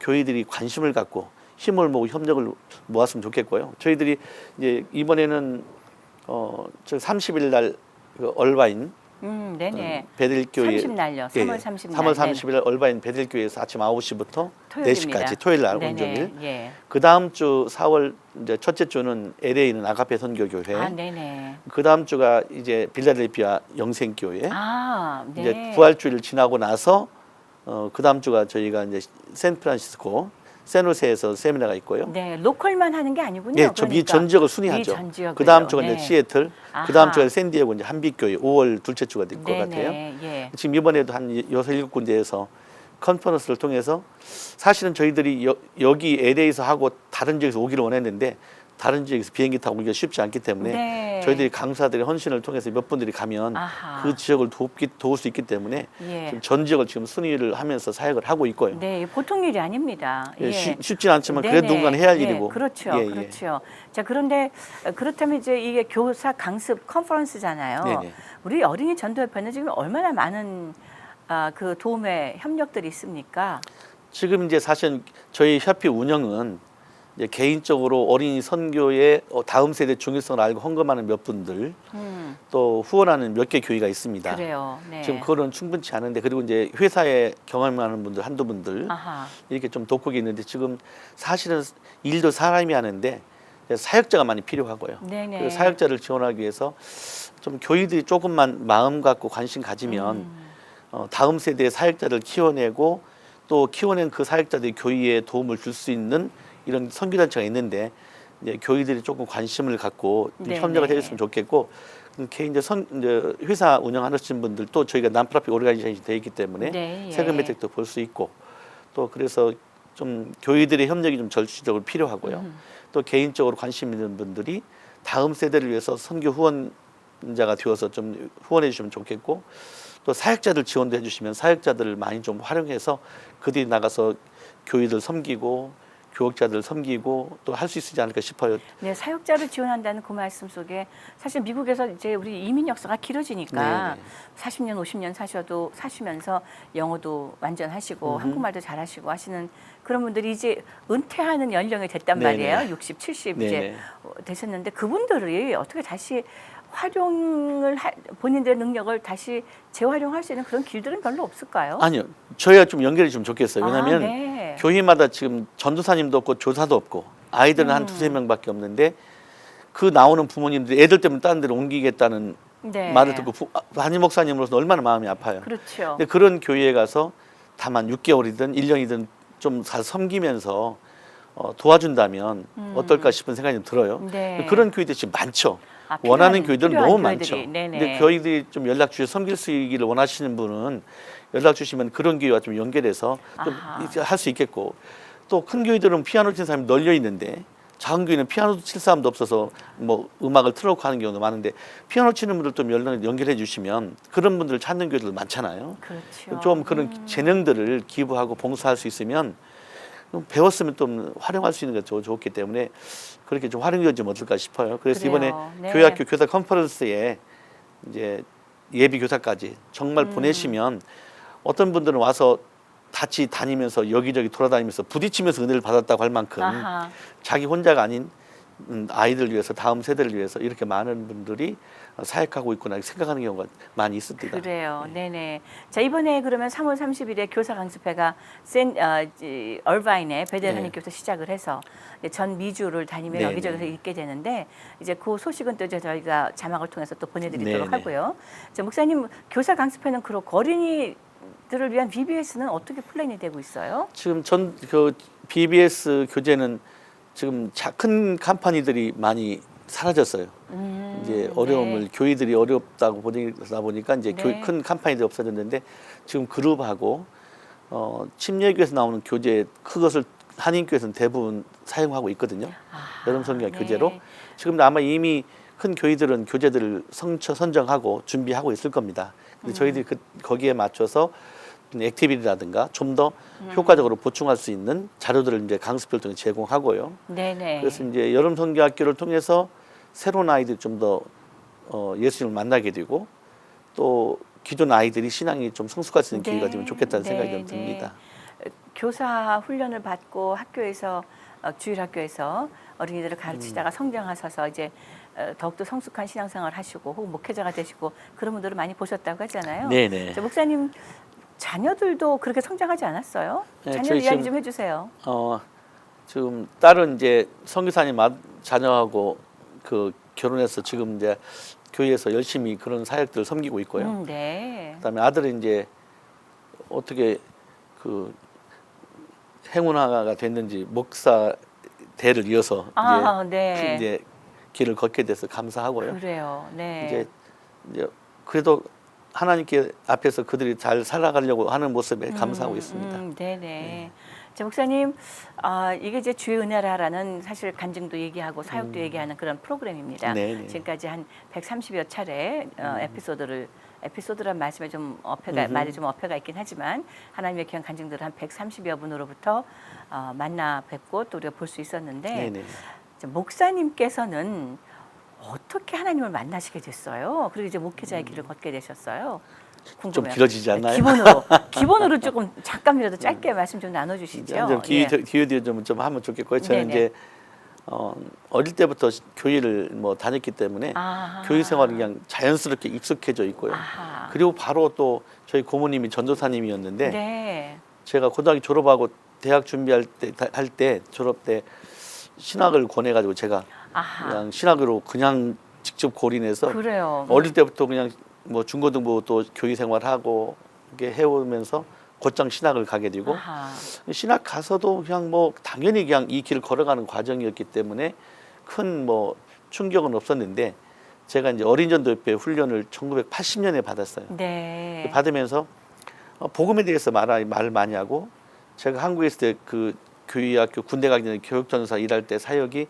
B: 교회들이 관심을 갖고 힘을 모으고 협력을 모았으면 좋겠고요. 저희들이 이제 이번에는 저 30일 날 그 얼바인
A: 네네.
B: 베들교회
A: 30날요. 3월 30날.
B: 3월 30일 얼바인 베들교회에서 아침 9시부터
A: 토요일입니다.
B: 4시까지 토요일 날
A: 네네.
B: 온종일.
A: 예.
B: 그 다음 주 4월 이제 첫째 주는 LA는 아가페 선교교회.
A: 아, 네네.
B: 그 다음 주가 이제 빌라델피아 영생교회.
A: 아, 네.
B: 이제 부활주일 지나고 나서 그 다음 주가 저희가 이제 샌프란시스코 샌호세에서 세미나가 있고요.
A: 네, 로컬만 하는 게 아니군요.
B: 네, 미 전 지역을 순회하죠.
A: 전 지역을요.
B: 그 다음 주가
A: 네.
B: 이제 시애틀,
A: 아하.
B: 그 다음 주가 샌디에고 이제 한빛교회 5월 둘째 주가 될 것
A: 네네.
B: 같아요.
A: 예.
B: 지금 이번에도 한 6, 7군데에서 컨퍼런스를 통해서 사실은 저희들이 여기 LA에서 하고 다른 지역에서 오기를 원했는데 다른 지역에서 비행기 타고 오기가 쉽지 않기 때문에
A: 네.
B: 저희들이 강사들의 헌신을 통해서 몇 분들이 가면
A: 아하.
B: 그 지역을 도울 수 있기 때문에
A: 예.
B: 지금 전 지역을 지금 순위를 하면서 사역을 하고 있고요.
A: 네, 보통 일이 아닙니다.
B: 예,
A: 예.
B: 쉽지는 않지만
A: 네네.
B: 그래도 누군가 해야 할
A: 예,
B: 일이고.
A: 그렇죠,
B: 예, 예.
A: 그렇죠. 자, 그런데 그렇다면 이제 이게 교사 강습 컨퍼런스잖아요.
B: 네네.
A: 우리 어린이 전도협회는 지금 얼마나 많은 그 도움의 협력들이 있습니까?
B: 지금 이제 사실 저희 협회 운영은 이제 개인적으로 어린이 선교의 다음 세대 중요성을 알고 헌금하는 몇 분들, 또 후원하는 몇 개 교회가 있습니다.
A: 그래요. 네.
B: 지금 그거는 충분치 않은데, 그리고 이제 회사에 경험하는 분들 한두 분들
A: 아하.
B: 이렇게 좀 돕고 있는데, 지금 사실은 일도 사람이 하는데 사역자가 많이 필요하고요.
A: 네네.
B: 그 사역자를 지원하기 위해서 좀 교회들이 조금만 마음 갖고 관심 가지면 다음 세대의 사역자를 키워내고, 또 키워낸 그 사역자들이 교회에 도움을 줄 수 있는 이런 선교단체가 있는데, 이제 교회들이 조금 관심을 갖고 좀
A: 네네.
B: 협력을 해줬으면 좋겠고, 개인 이제 회사 운영하시는 분들, 또 저희가 난프라핏 오르가니제이션이 되어 있기 때문에
A: 네,
B: 세금
A: 예.
B: 혜택도 볼 수 있고, 또 그래서 좀 교회들의 협력이 좀 절실적으로 필요하고요. 또 개인적으로 관심 있는 분들이 다음 세대를 위해서 선교 후원자가 되어서 좀 후원해 주시면 좋겠고, 또 사역자들 지원도 해주시면 사역자들을 많이 좀 활용해서 그들이 나가서 교회들 섬기고 교역자들 섬기고 또 할 수 있지 않을까 싶어요.
A: 네, 사역자를 지원한다는 그 말씀 속에 사실 미국에서 이제 우리 이민 역사가 길어지니까
B: 네네.
A: 40년, 50년 사시면서 영어도 완전하시고 한국말도 잘하시고 하시는 그런 분들이 이제 은퇴하는 연령이 됐단
B: 네네.
A: 말이에요. 60, 70 이제
B: 네네.
A: 되셨는데 그분들이 어떻게 다시 본인들의 능력을 다시 재활용할 수 있는 그런 길들은 별로 없을까요?
B: 아니요, 저희가 좀 연결이 좀 좋겠어요. 왜냐하면
A: 네.
B: 교회마다 지금 전도사님도 없고 조사도 없고 아이들은 한 두세 명밖에 없는데, 그 나오는 부모님들이 애들 때문에 다른 데로 옮기겠다는
A: 네.
B: 말을 듣고 담임 목사님으로서 얼마나 마음이 아파요.
A: 그렇죠.
B: 근데 그런 교회에 가서 다만 6개월이든 1년이든 좀 가서 섬기면서 도와준다면 어떨까 싶은 생각이 좀 들어요.
A: 네.
B: 그런 교회들이 지금 많죠.
A: 아,
B: 원하는 교회들은
A: 필요한
B: 너무
A: 교회들이.
B: 많죠.
A: 네네.
B: 근데 교회들이 좀 연락 주셔서 섬길 수 있기를 원하시는 분은 연락 주시면 그런 교회와 좀 연결해서 좀
A: 아하.
B: 할 수 있겠고, 또 큰 교회들은 피아노 치는 사람이 널려 있는데 작은 교회는 피아노 칠 사람도 없어서 뭐 음악을 틀어놓고 하는 경우도 많은데, 피아노 치는 분들 좀 연결해 주시면 그런 분들을 찾는 교회들도 많잖아요.
A: 그렇죠.
B: 좀 그런 재능들을 기부하고 봉사할 수 있으면 좀 배웠으면 좀 활용할 수 있는 게 좋기 때문에 그렇게 좀 활용되어지면 어떨까 싶어요. 그래서
A: 그래요.
B: 이번에
A: 네.
B: 교회학교 교사 컨퍼런스에 이제 예비 교사까지 정말 보내시면, 어떤 분들은 와서 같이 다니면서 여기저기 돌아다니면서 부딪히면서 은혜를 받았다고 할 만큼
A: 아하.
B: 자기 혼자가 아닌 아이들 위해서, 다음 세대를 위해서 이렇게 많은 분들이 사역하고 있구나 생각하는 경우가 많이 있습니다.
A: 그래요. 네네. 자, 이번에 그러면 3월 30일에 교사 강습회가 얼바인의 베델
B: 네.
A: 하나님께서 시작을 해서 이제 전 미주를 다니며
B: 네네.
A: 여기저기서 읽게 되는데, 이제 그 소식은 또 이제 저희가 자막을 통해서 또 보내드리도록
B: 네네.
A: 하고요. 자, 목사님, 교사 강습회는 그렇고 어린이들을 위한 BBS는 어떻게 플랜이 되고 있어요?
B: 지금 그 BBS 교재는 지금 큰 컴퍼니들이 많이 사라졌어요. 이제 어려움을
A: 네.
B: 교회들이 어렵다고 보니까 이제
A: 네.
B: 큰 컴퍼니들이 없어졌는데, 지금 그룹하고 침례교에서 나오는 교재 그것을 한인교에서는 대부분 사용하고 있거든요. 여름 성경
A: 네.
B: 교재로. 지금 아마 이미 큰 교회들은 교재들을 선정하고 준비하고 있을 겁니다. 근데 저희들이 거기에 맞춰서 액티비티라든가 좀 더 효과적으로 보충할 수 있는 자료들을 이제 강습을 통해 제공하고요.
A: 네네.
B: 그래서 이제 여름 성교학교를 통해서 새로운 아이들이 좀 더 예수님을 만나게 되고, 또 기존 아이들이 신앙이 좀 성숙할 수 있는
A: 네.
B: 기회가 되면 좋겠다는 생각이 좀
A: 네.
B: 듭니다.
A: 교사 훈련을 받고 학교에서 주일학교에서 어린이들을 가르치다가 성장하셔서 이제 더욱더 성숙한 신앙생활을 하시고 혹은 목회자가 되시고 그런 분들을 많이 보셨다고 하잖아요.
B: 네네.
A: 자, 목사님 자녀들도 그렇게 성장하지 않았어요?
B: 네,
A: 자녀들
B: 저희
A: 이야기
B: 지금-
A: 좀 해주세요.
B: 지금 딸은 이제 선교사님 자녀하고 그 결혼해서 지금 이제 교회에서 열심히 그런 사역들을 섬기고 있고요.
A: 네.
B: 그다음에 아들은 이제 어떻게 그 행운화가 됐는지 목사 대를 이어서
A: 아, 네.
B: 이제 길을 걷게 돼서 감사하고요.
A: 그래요. 네.
B: 이제 그래도 하나님께 앞에서 그들이 잘 살아가려고 하는 모습에 감사하고 있습니다.
A: 네네. 자, 목사님, 이게 이제 주의 은혜라라는 사실 간증도 얘기하고 사역도 얘기하는 그런 프로그램입니다.
B: 네네.
A: 지금까지 한 130여 차례 에피소드란 말씀에 좀 말이 좀 어폐가 있긴 하지만 하나님의 귀한 간증들을 한 130여 분으로부터 만나 뵙고 또 우리가 볼 수 있었는데,
B: 네네.
A: 자, 목사님께서는 어떻게 하나님을 만나시게 됐어요? 그리고 이제 목회자의 길을 걷게 되셨어요? 궁금해요.
B: 길어지지 않나요?
A: 기본으로 조금 잠깐이라도 짧게 말씀 좀 나눠주시죠.
B: 좀 기회 좀 하면 좋겠고요. 저는
A: 네네.
B: 이제 어릴 때부터 교회를 뭐 다녔기 때문에
A: 아하.
B: 교회 생활이 그냥 자연스럽게 익숙해져 있고요.
A: 아하.
B: 그리고 바로 또 저희 고모님이 전도사님이었는데
A: 네.
B: 제가 고등학교 졸업하고 대학 준비할 때 졸업 때 신학을 권해가지고 제가
A: 아하.
B: 그냥 신학으로 그냥 직접 골인해서
A: 그래요.
B: 어릴 때부터 그냥 뭐 중고등부 또 교회 생활하고 이렇게 해오면서 곧장 신학을 가게 되고
A: 아하.
B: 신학 가서도 그냥 뭐 당연히 그냥 이 길을 걸어가는 과정이었기 때문에 큰 뭐 충격은 없었는데 제가 이제 어린전도협회 훈련을 1980년에 받았어요.
A: 네.
B: 받으면서 복음에 대해서 말을 많이 하고 제가 한국에 있을 때 그 교회학교 군대 가기 전에 교육전사 일할 때 사역이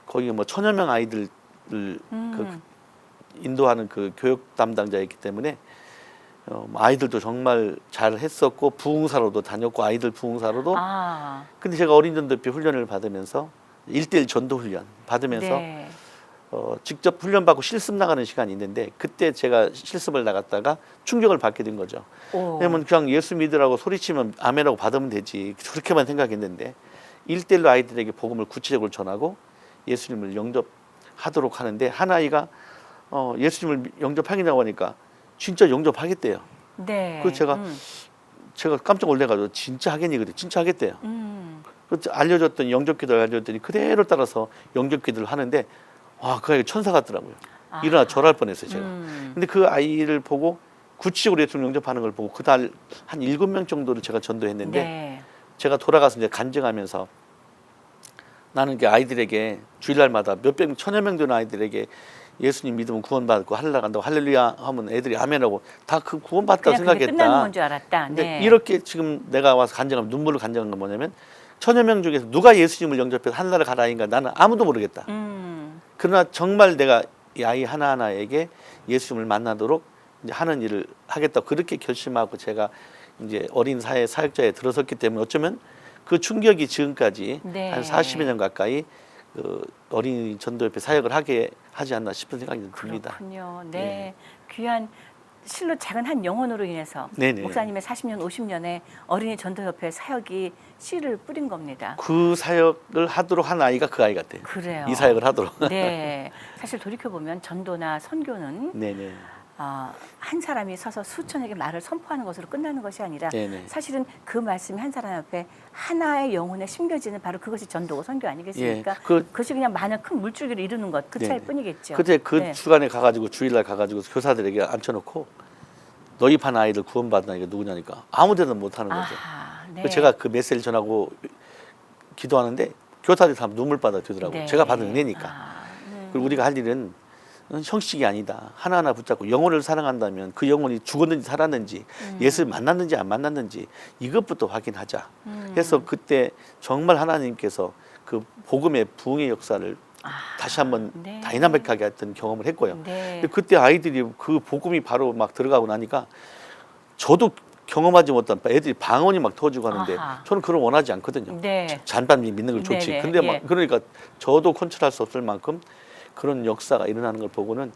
B: 거기 뭐 1000여 명 아이들을 그 인도하는 그 교육 담당자였기 때문에 아이들도 정말 잘 했었고 부흥사로도 다녔고 아이들 부흥사로도 근데 제가 어린전도협회 훈련을 받으면서 1대1 전도 훈련 받으면서
A: 네.
B: 직접 훈련 받고 실습 나가는 시간이 있는데 그때 제가 실습을 나갔다가 충격을 받게 된 거죠.
A: 오.
B: 왜냐면 그냥 예수 믿으라고 소리치면 아멘하고 받으면 되지 그렇게만 생각했는데 1대1로 아이들에게 복음을 구체적으로 전하고 예수님을 영접하도록 하는데 한 아이가 예수님을 영접하겠다고 하니까 진짜 영접하겠대요.
A: 네.
B: 그래서 제가 깜짝 놀래가지고 진짜 하겠니 그래 진짜 하겠대요. 그래서 알려줬더니 영접기도를 알려줬더니 그대로 따라서 영접기도를 하는데 와 그 아이가 천사 같더라고요. 일어나 절할 뻔했어요 제가. 근데 그 아이를 보고 구체적으로 예수님 영접하는 걸 보고 그달 한 7명 정도를 제가 전도했는데
A: 네.
B: 제가 돌아가서 이제 간증하면서 나는 그 아이들에게 주일날마다 몇백 1000여 명 되는 아이들에게 예수님 믿으면 구원받고 할렐루야 간다고 할렐루야 하면 애들이 아멘하고 다 그 구원받다고 생각했다.
A: 끝나는 건 줄 알았다.
B: 근데
A: 네.
B: 이렇게 지금 내가 와서 간증하면 눈물을 간증한 건 뭐냐면 1000여 명 중에서 누가 예수님을 영접해서 하늘나라 가라인가 나는 아무도 모르겠다. 그러나 정말 내가 이 아이 하나하나에게 예수님을 만나도록 이제 하는 일을 하겠다. 그렇게 결심하고 제가 이제 어린 사회 사역자에 들어섰기 때문에 어쩌면 그 충격이 지금까지
A: 네.
B: 한 40여 년 가까이 그 어린이 전도협회 사역을 하게 하지 않나 싶은 생각이 듭니다.
A: 그렇군요. 네. 귀한 실로 작은 한 영혼으로 인해서
B: 네네.
A: 목사님의 40년, 50년의 어린이 전도협회 사역이 씨를 뿌린 겁니다.
B: 그 사역을 하도록 한 아이가 그 아이 같아요.
A: 그래요.
B: 이 사역을 하도록.
A: 네. 사실 돌이켜 보면 전도나 선교는
B: 네네.
A: 한 사람이 서서 수천에게 말을 선포하는 것으로 끝나는 것이 아니라
B: 네네.
A: 사실은 그 말씀이 한 사람 앞에 하나의 영혼에 심겨지는 바로 그것이 전도고 선교 아니겠습니까?
B: 예,
A: 그것이 그냥 많은 큰 물줄기를 이루는 것 그 차일 뿐이겠죠.
B: 그때 그
A: 네.
B: 주간에 가가지고 주일날 가가지고 교사들에게 앉혀놓고 너희 반 아이들 구원받는 아이가 누구냐니까 아무데나 못하는 거죠.
A: 네.
B: 그래서 제가 그 메시지를 전하고 기도하는데 교사들이 다 눈물바다 되더라고요.
A: 네.
B: 제가 받은 은혜니까. 그리고 우리가 할 일은 형식이 아니다. 하나하나 붙잡고 영혼을 사랑한다면 그 영혼이 죽었는지 살았는지 예수를 만났는지 안 만났는지 이것부터 확인하자. 그래서 그때 정말 하나님께서 그 복음의 부흥의 역사를 다시 한번
A: 네.
B: 다이나믹하게 했던 경험을 했고요.
A: 네.
B: 근데 그때 아이들이 그 복음이 바로 막 들어가고 나니까 저도 경험하지 못한 애들이 방언이 막 터지고 하는데
A: 아하.
B: 저는 그걸 원하지 않거든요.
A: 네.
B: 잔반 믿는 걸 좋지.
A: 네네.
B: 근데 막
A: 예.
B: 그러니까 저도 컨트롤할 수 없을 만큼 그런 역사가 일어나는 걸 보고는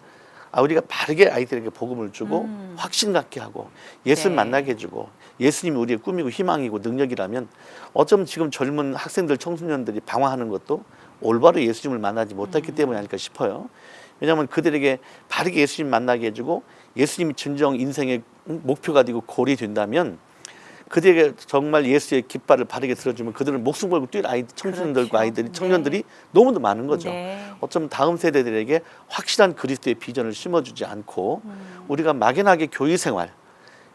B: 우리가 바르게 아이들에게 복음을 주고 확신 갖게 하고 예수를
A: 네.
B: 만나게 해주고 예수님이 우리의 꿈이고 희망이고 능력이라면 어쩌면 지금 젊은 학생들 청소년들이 방황하는 것도 올바로 예수님을 만나지 못했기 때문이 아닐까 싶어요. 왜냐하면 그들에게 바르게 예수님 만나게 해주고 예수님이 진정 인생의 목표가 되고 골이 된다면 그들에게 정말 예수의 깃발을 바르게 들어주면 그들은 목숨 걸고 뛸 아이들, 청소년들과
A: 그렇죠.
B: 아이들이
A: 네.
B: 청년들이 너무도 많은 거죠.
A: 네.
B: 어쩌면 다음 세대들에게 확실한 그리스도의 비전을 심어주지 않고 우리가 막연하게 교회 생활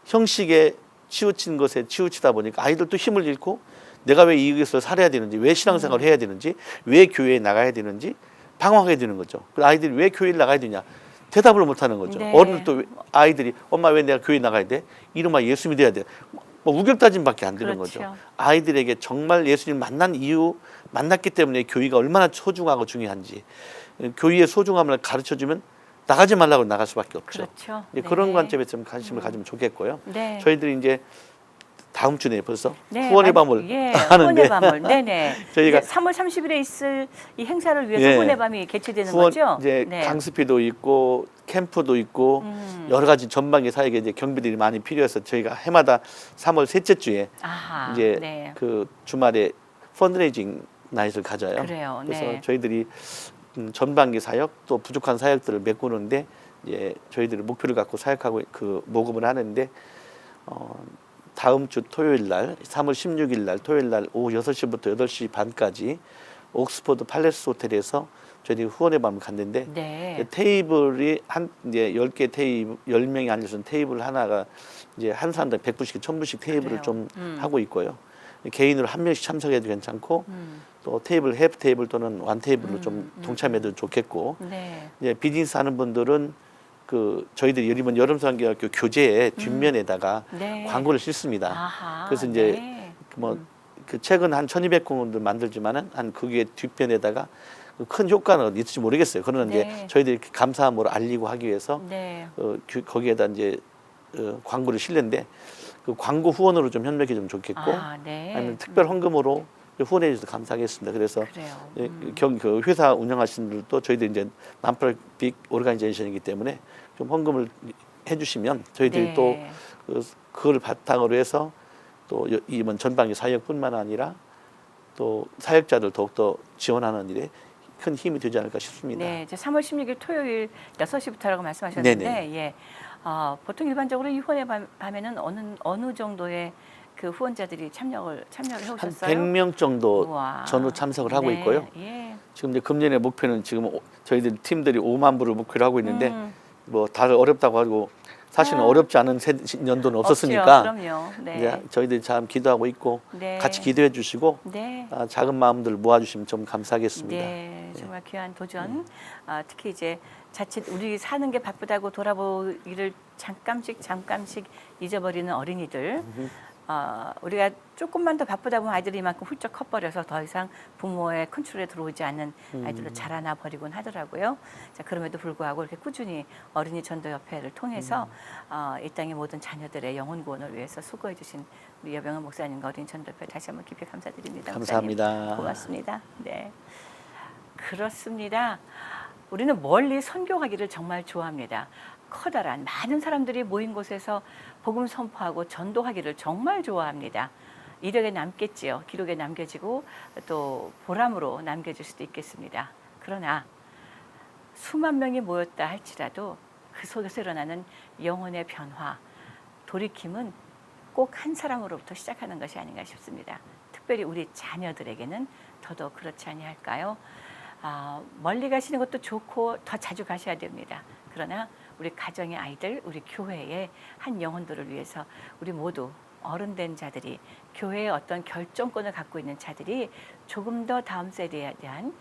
B: 형식에 치우친 것에 치우치다 보니까 아이들도 힘을 잃고 내가 왜 이것을 살아야 되는지 왜 신앙생활을 해야 되는지 왜 교회에 나가야 되는지 방황하게 되는 거죠. 그 아이들이 왜 교회를 나가야 되냐 대답을 못하는 거죠.
A: 네.
B: 어른들도 아이들이 엄마 왜 내가 교회 나가야 돼? 이름아 예수 믿어야 돼. 뭐 우격다짐밖에 안 되는
A: 그렇죠.
B: 거죠. 아이들에게 정말 예수님 만난 이유, 만났기 때문에 교회가 얼마나 소중하고 중요한지 교회의 소중함을 가르쳐주면 나가지 말라고 나갈 수밖에 없죠.
A: 그렇죠.
B: 이제
A: 네.
B: 그런 관점에서 좀 관심을 가지면 좋겠고요.
A: 네.
B: 저희들이 이제 다음 주에 벌써
A: 네,
B: 후원의 밤을
A: 예,
B: 하는데
A: 후원의 밤을 네네.
B: 저희가
A: 이제 3월 30일에 있을 이 행사를 위해서
B: 예.
A: 후원의 밤이 개최되는
B: 후원
A: 거죠.
B: 이제
A: 네.
B: 강습회도 있고 캠프도 있고 여러 가지 전방의 사역에 이제 경비들이 많이 필요해서 저희가 해마다 3월 셋째 주에
A: 아하,
B: 이제
A: 네.
B: 그 주말에 펀드레이징 나잇을 가져요.
A: 그래요.
B: 그래서
A: 네.
B: 저희들이 전반기 사역 또 부족한 사역들을 메꾸는데 이제 저희들이 목표를 갖고 사역하고 그 모금을 하는데 다음 주 토요일 날 3월 16일 날 토요일 날 오후 6시부터 8시 반까지 옥스퍼드 팔레스 호텔에서 저희들이 후원의 밤을 갔는데
A: 네.
B: 테이블이 한 이제 10개 테이블 10명이 앉을 수 있는 테이블 하나가 이제 한 사람당 100불씩 1000불씩 테이블을
A: 그래요.
B: 좀 하고 있고요. 개인으로 한 명씩 참석해도 괜찮고 또 테이블 해프 테이블 또는 완 테이블로 좀 동참해도 좋겠고
A: 네.
B: 이제 비즈니스 하는 분들은 그 저희들이 이번 여름수학교 교재의 뒷면에다가
A: 네.
B: 광고를 싣습니다.
A: 아하,
B: 그래서 이제
A: 네.
B: 그 책은 한 1200권을 만들지만은 한 그게 뒷면에다가 큰 효과는 있을지 모르겠어요. 그러나
A: 네.
B: 이제 저희들이 감사함으로 알리고 하기 위해서
A: 네.
B: 거기에다 이제 광고를 실는데 그 광고 후원으로 좀 협력해 주면 좋겠고
A: 아, 네.
B: 아니면 특별 헌금으로 후원해 주셔서 감사하겠습니다. 그래서
A: 그래요.
B: 그 회사 운영하시는 분들도 저희들 이제 난프로핏 오르가니제이션이기 때문에 좀 헌금을 해주시면 저희들이
A: 네.
B: 또 그걸 바탕으로 해서 또 이번 전방위 사역뿐만 아니라 또 사역자들 더욱더 지원하는 일에 큰 힘이 되지 않을까 싶습니다.
A: 네, 이제 3월 16일 토요일 6시부터라고 말씀하셨는데,
B: 네네.
A: 예, 보통 일반적으로 이 후원의 밤에는 어느 정도의 그 후원자들이 참여를
B: 한
A: 해오셨어요?
B: 100명 정도
A: 우와.
B: 전후 참석을 하고
A: 네,
B: 있고요.
A: 예.
B: 지금 이제 금년의 목표는 지금 저희들 팀들이 5만 불을 목표로 하고 있는데 뭐 다들 어렵다고 하고 사실은 어렵지 않은 연도는 없었으니까
A: 없죠. 그럼요. 네.
B: 이제 저희들이 참 기도하고 있고
A: 네.
B: 같이 기도해 주시고
A: 네.
B: 작은 마음들 모아주시면 좀 감사하겠습니다.
A: 네, 정말 귀한 도전. 특히 이제 자칫 우리 사는 게 바쁘다고 돌아보기를 잠깐씩 잊어버리는 어린이들. 우리가 조금만 더 바쁘다 보면 아이들이 이만큼 훌쩍 커버려서 더 이상 부모의 컨트롤에 들어오지 않는 아이들로 자라나 버리곤 하더라고요. 자, 그럼에도 불구하고 이렇게 꾸준히 어린이 전도협회를 통해서 이 땅의 모든 자녀들의 영혼 구원을 위해서 수고해 주신 우리 여병은 목사님과 어린이 전도협회 다시 한번 깊이 감사드립니다.
B: 감사합니다.
A: 목사님, 고맙습니다. 네, 그렇습니다. 우리는 멀리 선교 가기를 정말 좋아합니다. 커다란 많은 사람들이 모인 곳에서 복음 선포하고 전도하기를 정말 좋아합니다. 이력에 남겠지요. 기록에 남겨지고 또 보람으로 남겨질 수도 있겠습니다. 그러나 수만 명이 모였다 할지라도 그 속에서 일어나는 영혼의 변화, 돌이킴은 꼭 한 사람으로부터 시작하는 것이 아닌가 싶습니다. 특별히 우리 자녀들에게는 더더욱 그렇지 아니할까요? 멀리 가시는 것도 좋고 더 자주 가셔야 됩니다. 그러나 우리 가정의 아이들, 우리 교회의 한 영혼들을 위해서 우리 모두 어른된 자들이 교회의 어떤 결정권을 갖고 있는 자들이 조금 더 다음 세대에 대한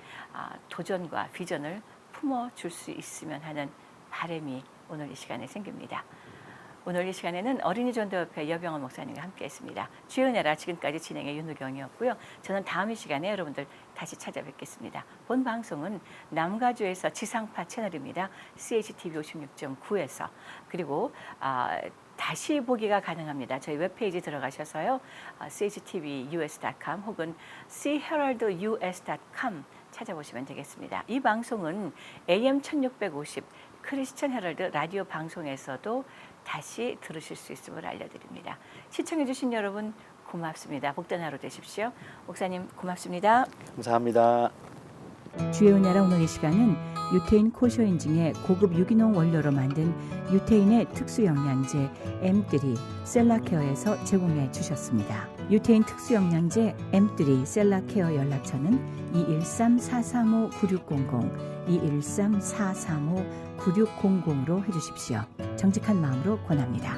A: 도전과 비전을 품어줄 수 있으면 하는 바람이 오늘 이 시간에 생깁니다. 오늘 이 시간에는 어린이 전도협회 여병원 목사님과 함께했습니다. 주의 은혜라 지금까지 진행의 윤우경이었고요. 저는 다음 이 시간에 여러분들 다시 찾아뵙겠습니다. 본 방송은 남가주에서 지상파 채널입니다. CHTV 56.9에서 그리고 다시 보기가 가능합니다. 저희 웹페이지 들어가셔서요. chtvus.com 혹은cheraldus.com 찾아보시면 되겠습니다. 이 방송은 AM 1650 크리스천 헤럴드 라디오 방송에서도 다시 들으실 수 있음을 알려드립니다. 시청해 주신 여러분 고맙습니다. 복된 하루 되십시오. 목사님 고맙습니다.
B: 감사합니다.
A: 주의 은혜라 오늘 이 시간은 유태인 코쇼인증의 고급 유기농 원료로 만든 유태인의 특수 영양제 M3 셀라케어에서 제공해 주셨습니다. 유태인 특수 영양제 M3 셀라케어 연락처는 213-435-9600 213-435-9600으로 해주십시오. 정직한 마음으로 권합니다.